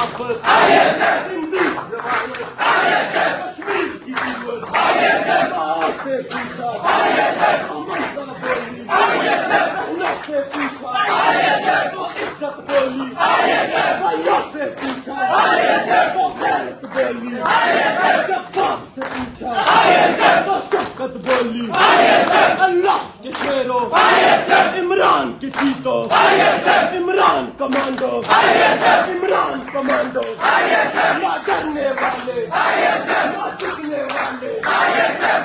محبت ہندی روایت کشمیر کی قوت بات سے پوچھا امن کا بولی محنت سے پوچھا تو عزت بولی بھائیوں سے پوچھا تو غیرت بولی جب باپ سے پوچھا تو شفقت بولی اللہ کے شیروں عمران کے چیتوں عمران کمانڈو عمران کمانڈو نہ ڈرنے والے نہ جھکنے والے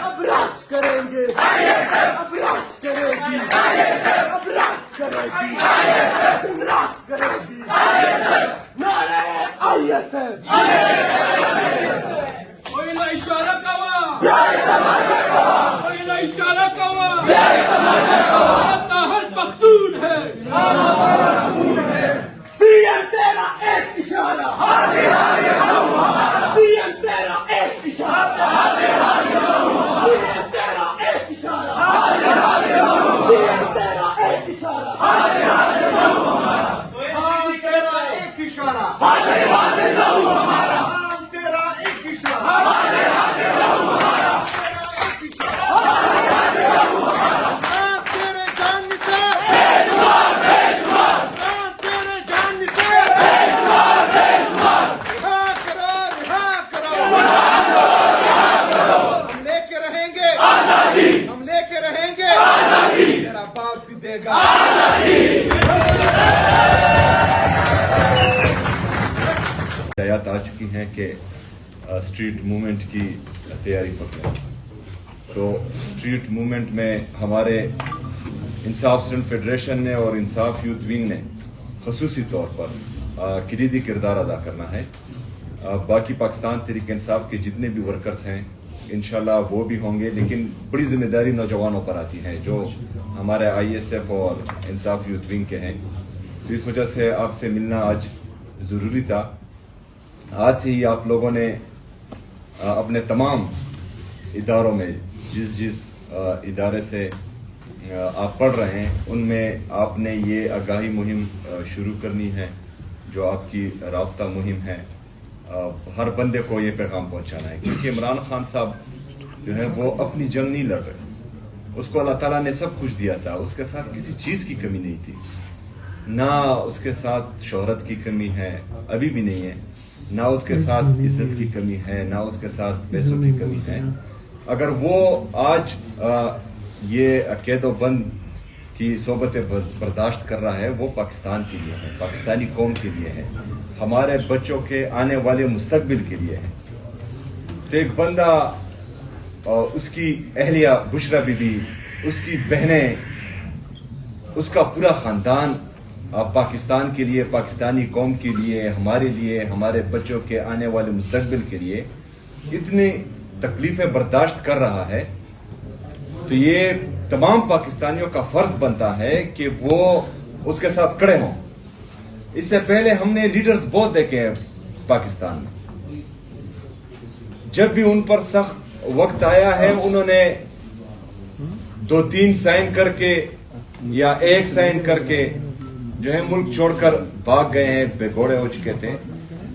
اب راج کریں گے اب راج کرے گی اب راج کرے گی دن رات کرے گی نعرہ آئی ایس ایف کوئی نہ اشارہ کوا کوئی نہ اشارہ کوا ہر پختون ہے سی ایم تیرا ایک اشارہ سی ایم تیرا ایک اشارہ سی ایم تیرا ایک اشارہ سی ایم تیرا ایک اشارہ تیرا ایک اشارہ تیرا ایک اشارہ تیرے جان سے تیرے جان سے رہا کرو ہم لے کے رہیں گے ہم لے کے رہیں گے تیرا باپ بھی دے گا ہدایات آ چکی ہیں کہ اسٹریٹ موومنٹ کی تیاری پر کریں. تو اسٹریٹ موومنٹ میں ہمارے انصاف اسٹوڈنٹ فیڈریشن نے اور انصاف یوتھ ونگ نے خصوصی طور پر کلیدی کردار ادا کرنا ہے. باقی پاکستان تحریک انصاف کے جتنے بھی ورکرز ہیں انشاءاللہ وہ بھی ہوں گے، لیکن بڑی ذمہ داری نوجوانوں پر آتی ہے جو ہمارے آئی ایس ایف اور انصاف یوتھ ونگ کے ہیں. تو اس وجہ سے آپ سے ملنا آج ضروری تھا. آج سے ہی آپ لوگوں نے اپنے تمام اداروں میں جس ادارے سے آپ پڑھ رہے ہیں ان میں آپ نے یہ آگاہی مہم شروع کرنی ہے جو آپ کی رابطہ مہم ہے. ہر بندے کو یہ پیغام پہنچانا ہے کیونکہ عمران خان صاحب جو ہے وہ اپنی جنگ نہیں لڑ رہے. اس کو اللہ تعالیٰ نے سب کچھ دیا تھا، اس کے ساتھ کسی چیز کی کمی نہیں تھی، نہ اس کے ساتھ شہرت کی کمی ہے، ابھی بھی نہیں ہے، نہ اس کے ساتھ عزت کی کمی ہے، نہ اس کے ساتھ پیسوں کی کمی ہے. اگر وہ آج یہ قید و بند کی صحبت برداشت کر رہا ہے وہ پاکستان کے لیے ہے، پاکستانی قوم کے لیے ہے، ہمارے بچوں کے آنے والے مستقبل کے لیے ہے. تو ایک بندہ اس کی اہلیہ بشرا بی بی، اس کی بہنیں، اس کا پورا خاندان پاکستان کے لیے، پاکستانی قوم کے لیے، ہمارے لیے، ہمارے بچوں کے آنے والے مستقبل کے لیے اتنی تکلیفیں برداشت کر رہا ہے. تو یہ تمام پاکستانیوں کا فرض بنتا ہے کہ وہ اس کے ساتھ کھڑے ہوں. اس سے پہلے ہم نے لیڈرز بہت دیکھے ہیں پاکستان میں، جب بھی ان پر سخت وقت آیا ہے انہوں نے 2-3 سائن کر کے یا 1 سائن کر کے جو ہے ملک چھوڑ کر بھاگ گئے ہیں، بے گھوڑے ہو چکے تھے.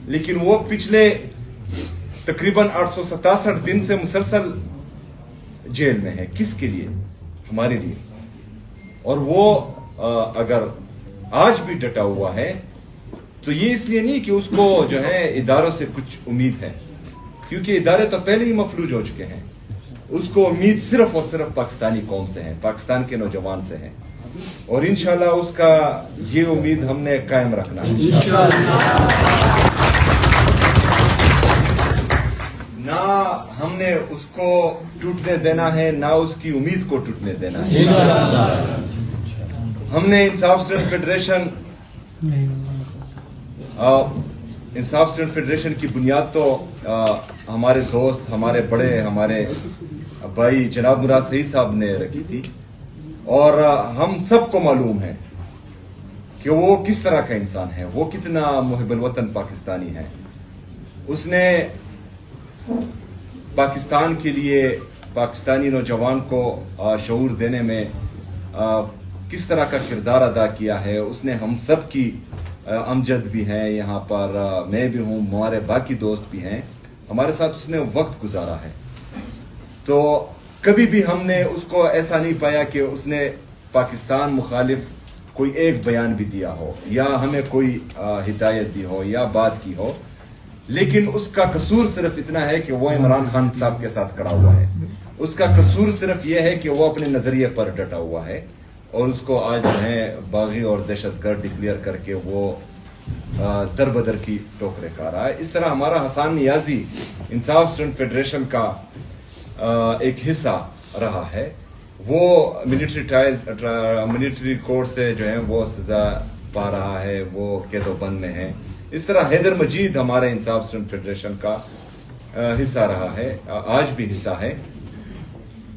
لیکن وہ پچھلے تقریباً 867 دن سے مسلسل جیل میں ہے. کس کے لیے؟ ہمارے لیے. اور وہ اگر آج بھی ڈٹا ہوا ہے تو یہ اس لیے نہیں کہ اس کو جو ہے اداروں سے کچھ امید ہے، کیونکہ ادارے تو پہلے ہی مفلوج ہو چکے ہیں. اس کو امید صرف اور صرف پاکستانی قوم سے ہے، پاکستان کے نوجوان سے ہے. اور انشاءاللہ اس کا یہ امید ہم نے قائم رکھنا ہے. نہ ہم نے اس کو ٹوٹنے دینا ہے، نہ اس کی امید کو ٹوٹنے دینا ہے. ہم نے انصاف اسٹوڈنٹ فیڈریشن کی بنیاد تو ہمارے دوست، ہمارے بڑے، ہمارے بھائی جناب مراد سعید صاحب نے رکھی تھی. اور ہم سب کو معلوم ہے کہ وہ کس طرح کا انسان ہے، وہ کتنا محب الوطن پاکستانی ہے. اس نے پاکستان کے لیے پاکستانی نوجوان کو شعور دینے میں کس طرح کا کردار ادا کیا ہے. اس نے ہم سب کی امجد بھی ہیں یہاں پر, میں بھی ہوں, ہمارے باقی دوست بھی ہیں, ہمارے ساتھ اس نے وقت گزارا ہے. تو کبھی بھی ہم نے اس کو ایسا نہیں پایا کہ اس نے پاکستان مخالف کوئی ایک بیان بھی دیا ہو یا ہمیں کوئی ہدایت دی ہو یا بات کی ہو. لیکن اس کا قصور صرف اتنا ہے کہ وہ عمران خان صاحب کے ساتھ کھڑا ہوا ہے. اس کا قصور صرف یہ ہے کہ وہ اپنے نظریے پر ڈٹا ہوا ہے اور اس کو آج جو ہے باغی اور دہشت گرد ڈکلیئر کر کے وہ در بدر کی ٹوکرے کھا رہا ہے. اس طرح ہمارا حسان نیازی انصاف اسٹوڈنٹ فیڈریشن کا ایک حصہ رہا ہے, وہ ملٹری کورٹ سے جو ہے وہ سزا پا رہا ہے, وہ قید و بند میں ہے. اس طرح حیدر مجید ہمارے انصاف اسٹوڈنٹ فیڈریشن کا حصہ رہا ہے, آج بھی حصہ ہے.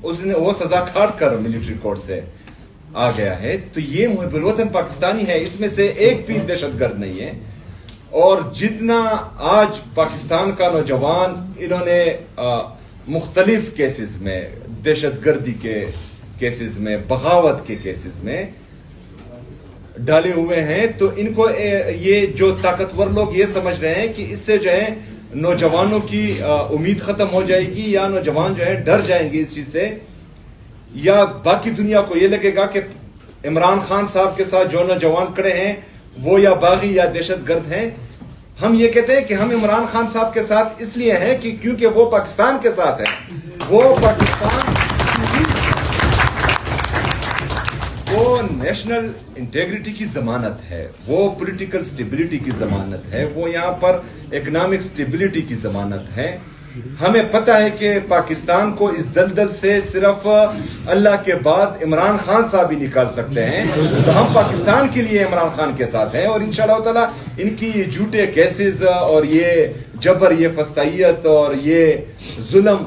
اس نے وہ سزا کھاٹ کر ملٹری کورٹ سے آ گیا ہے. تو یہ محب الوطن پاکستانی ہے, اس میں سے ایک بھی دہشت گرد نہیں ہے. اور جتنا آج پاکستان کا نوجوان انہوں نے مختلف کیسز میں, دہشت گردی کے کیسز میں, بغاوت کے کیسز میں ڈالے ہوئے ہیں, تو ان کو یہ جو طاقتور لوگ یہ سمجھ رہے ہیں کہ اس سے جو ہے نوجوانوں کی امید ختم ہو جائے گی یا نوجوان جو ہے ڈر جائیں گے اس چیز سے, یا باقی دنیا کو یہ لگے گا کہ عمران خان صاحب کے ساتھ جو نوجوان کھڑے ہیں وہ یا باغی یا دہشت گرد ہیں. ہم یہ کہتے ہیں کہ ہم عمران خان صاحب کے ساتھ اس لیے ہیں کہ کیونکہ وہ پاکستان کے ساتھ ہیں, وہ پاکستان, وہ نیشنل انٹیگریٹی کی ضمانت ہے, وہ پولیٹیکل سٹیبلٹی کی ضمانت ہے, وہ یہاں پر اکنامک سٹیبلٹی کی ضمانت ہے. ہمیں پتہ ہے کہ پاکستان کو اس دلدل سے صرف اللہ کے بعد عمران خان صاحب ہی نکال سکتے ہیں. تو ہم پاکستان کے لیے عمران خان کے ساتھ ہیں, اور انشاءاللہ تعالی ان کی یہ جھوٹے کیسز اور یہ جبر, یہ فستائیت اور یہ ظلم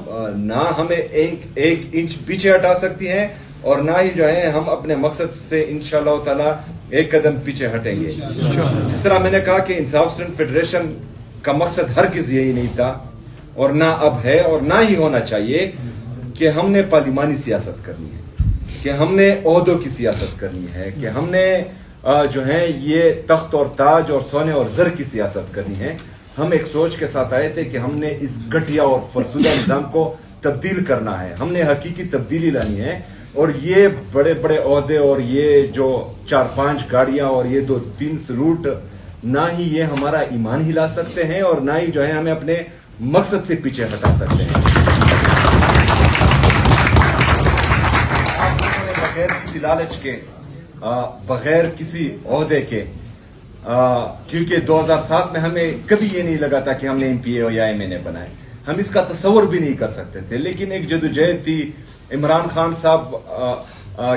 نہ ہمیں ایک انچ پیچھے ہٹا سکتی ہیں, اور نہ ہی جو ہے ہم اپنے مقصد سے انشاءاللہ تعالی ایک قدم پیچھے ہٹیں گے. جس طرح میں نے کہا کہ انصاف اسٹوڈنٹ فیڈریشن کا مقصد ہرگز یہی نہیں تھا اور نہ اب ہے اور نہ ہی ہونا چاہیے کہ ہم نے پارلیمانی سیاست کرنی ہے, کہ ہم نے عہدوں کی سیاست کرنی ہے, کہ ہم نے جو ہے یہ تخت اور تاج اور سونے اور زر کی سیاست کرنی ہے. ہم ایک سوچ کے ساتھ آئے تھے کہ ہم نے اس گھٹیا اور فرسودہ نظام کو تبدیل کرنا ہے, ہم نے حقیقی تبدیلی لانی ہے. اور یہ بڑے بڑے عہدے اور یہ جو 4-5 گاڑیاں اور یہ 2-3 سلوٹ نہ ہی یہ ہمارا ایمان ہلا سکتے ہیں اور نہ ہی جو ہے ہمیں اپنے مقصد سے پیچھے ہٹا سکتے ہیں. بغیر کسی لالچ کے, بغیر کسی عہدے کے, کیونکہ 2007 میں ہمیں کبھی یہ نہیں لگا تھا کہ ہم نے MP یا MNA بنائے, ہم اس کا تصور بھی نہیں کر سکتے تھے. لیکن ایک جدوجہد تھی, عمران خان صاحب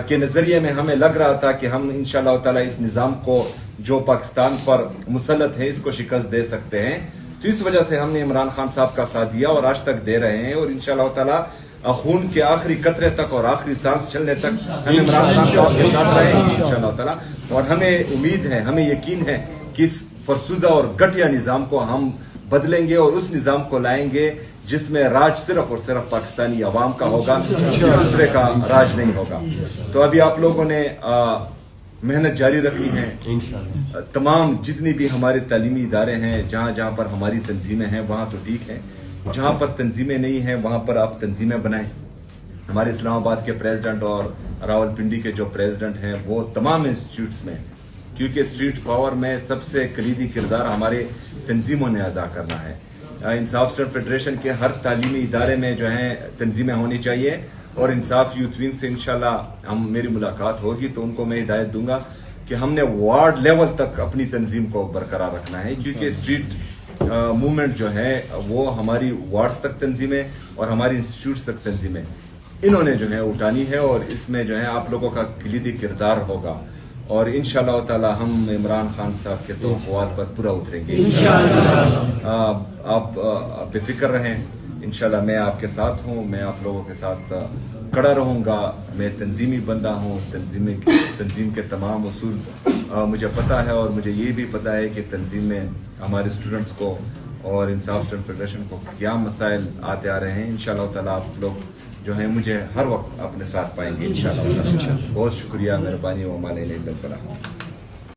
کے نظریے میں ہمیں لگ رہا تھا کہ ہم انشاءاللہ تعالی اس نظام کو جو پاکستان پر مسلط ہے اس کو شکست دے سکتے ہیں. تو اس وجہ سے ہم نے عمران خان صاحب کا ساتھ دیا اور آج تک دے رہے ہیں, اور انشاءاللہ تعالی خون کے آخری قطرے تک اور آخری سانس چلنے تک ہم عمران خان صاحب کے ساتھ رہیں گے انشاءاللہ تعالی. اور ہمیں امید ہے, ہمیں یقین ہے کہ اس فرسودہ اور گھٹیا نظام کو ہم بدلیں گے اور اس نظام کو لائیں گے جس میں راج صرف اور صرف پاکستانی عوام کا ہوگا, کسی دوسرے کا راج نہیں ہوگا. تو ابھی آپ لوگوں نے محنت جاری رکھنی ہے. تمام جتنی بھی ہمارے تعلیمی ادارے ہیں, جہاں جہاں پر ہماری تنظیمیں ہیں وہاں تو ٹھیک ہے, جہاں پر تنظیمیں نہیں ہیں وہاں پر آپ تنظیمیں بنائیں. ہمارے اسلام آباد کے پریزیڈنٹ اور راول پنڈی کے جو پریزیڈنٹ ہیں وہ تمام انسٹیٹیوٹس میں, کیونکہ اسٹریٹ پاور میں سب سے کلیدی کردار ہمارے تنظیموں نے ادا کرنا ہے. انصاف اسٹوڈنٹ فیڈریشن کے ہر تعلیمی ادارے میں جو ہیں تنظیمیں ہونی چاہیے, اور انصاف یوتھ ونگ سے انشاءاللہ میری ملاقات ہوگی تو ان کو میں ہدایت دوں گا کہ ہم نے وارڈ لیول تک اپنی تنظیم کو برقرار رکھنا ہے, کیونکہ اسٹریٹ موومنٹ جو ہے وہ ہماری وارڈز تک تنظیمیں اور ہماری انسٹیٹیوٹس تک تنظیمیں انہوں نے جو ہے اٹھانی ہے, اور اس میں جو ہے آپ لوگوں کا کلیدی کردار ہوگا, اور انشاءاللہ تعالی ہم عمران خان صاحب کے توقعات پر پورا اتریں گے انشاءاللہ. آپ بے فکر رہیں, انشاءاللہ میں آپ کے ساتھ ہوں, میں آپ لوگوں کے ساتھ کھڑا رہوں گا. میں تنظیمی بندہ ہوں, تنظیم کے تمام اصول مجھے پتا ہے, اور مجھے یہ بھی پتا ہے کہ تنظیم میں ہمارے اسٹوڈنٹس کو اور انصاف اسٹوڈنٹ فیڈریشن کو کیا مسائل آتے آ رہے ہیں. انشاءاللہ تعالی آپ لوگ جو ہیں مجھے ہر وقت اپنے ساتھ پائیں گے انشاءاللہ. بہت شکریہ, مہربانی, و مانے نہیں